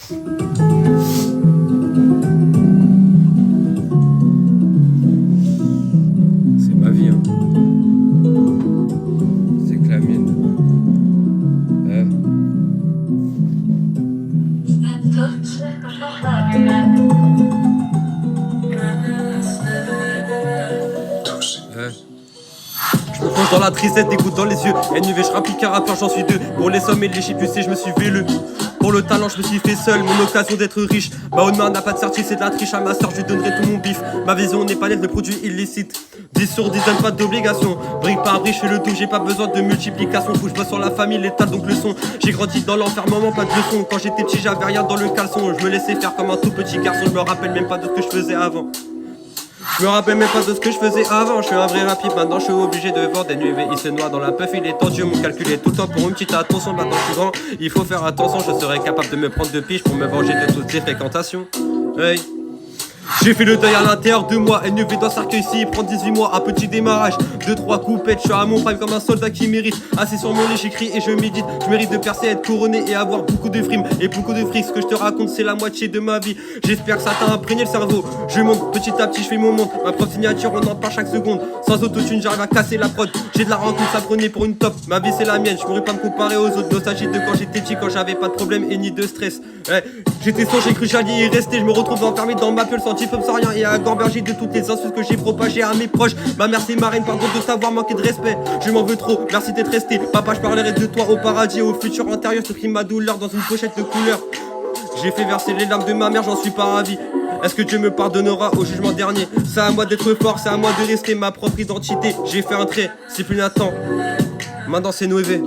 C'est ma vie, hein. C'est que la mienne. Je me plonge dans la tristesse, des gouttes dans les yeux. NUV, je rapplique un rappeur, j'en suis deux. Pour les sommes et les chiffres, tu sais, je me suis velu. Pour le talent, je me suis fait seul, mon occasion d'être riche. Ma haute main n'a pas de certitude, c'est de la triche. À ma soeur, je lui donnerai tout mon bif. Ma vision n'est pas nette de produits illicites. 10 sur 10, donne pas d'obligation. Brique par brique, je fais le tout, j'ai pas besoin de multiplication. Faut que je bosse sur la famille, l'état, donc le son. J'ai grandi dans l'enfermement, pas de leçon. Quand j'étais petit, j'avais rien dans le caleçon. Je me laissais faire comme un tout petit garçon. Je me rappelle même pas de ce que je faisais avant. Je me rappelle même pas de ce que je faisais avant. Je suis un vrai rapide, maintenant je suis obligé de vendre des NUV. Il se noie dans la puff, il est tendu. Mon calcul est tout le temps pour une petite attention. Maintenant je suis grand, il faut faire attention. Je serai capable de me prendre de piche pour me venger de toutes ces fréquentations. Hey. J'ai fait le deuil à l'intérieur de moi. NUV dans cercueil ici, il prend 18 mois. Un petit démarrage, 2-3 coupettes. Je suis à mon prime comme un soldat qui mérite. Assis sur mon lit, j'écris et je médite. Je mérite de percer, être couronné et avoir beaucoup de frimes et beaucoup de fric. Ce que je te raconte, c'est la moitié de ma vie. J'espère que ça t'a imprégné le cerveau. Je monte petit à petit, je fais mon monde. Ma propre signature, on en parle chaque seconde. Sans autotune, j'arrive à casser la prod. J'ai de la rencontre, ça prenait pour une top. Ma vie, c'est la mienne. Je pourrais pas me comparer aux autres. Nostalgie de quand j'étais petit, quand j'avais pas de problème et ni de stress. Ouais. J'étais sans, j'ai cru j'allais y rester. Je me retrouve enfermé dans ma peur, senti comme ça rien. Et à gorberger de toutes les insultes que j'ai propagées à mes proches. Ma mère c'est marraine, pardon de t'avoir manqué de respect. Je m'en veux trop, merci d'être resté. Papa, je parlerai de toi au paradis, au futur antérieur. Je ma douleur dans une pochette de couleur. J'ai fait verser les larmes de ma mère, j'en suis pas ravi. Est-ce que Dieu me pardonnera au jugement dernier? C'est à moi d'être fort, c'est à moi de rester ma propre identité. J'ai fait un trait, c'est plus Nathan. Maintenant c'est Noévé.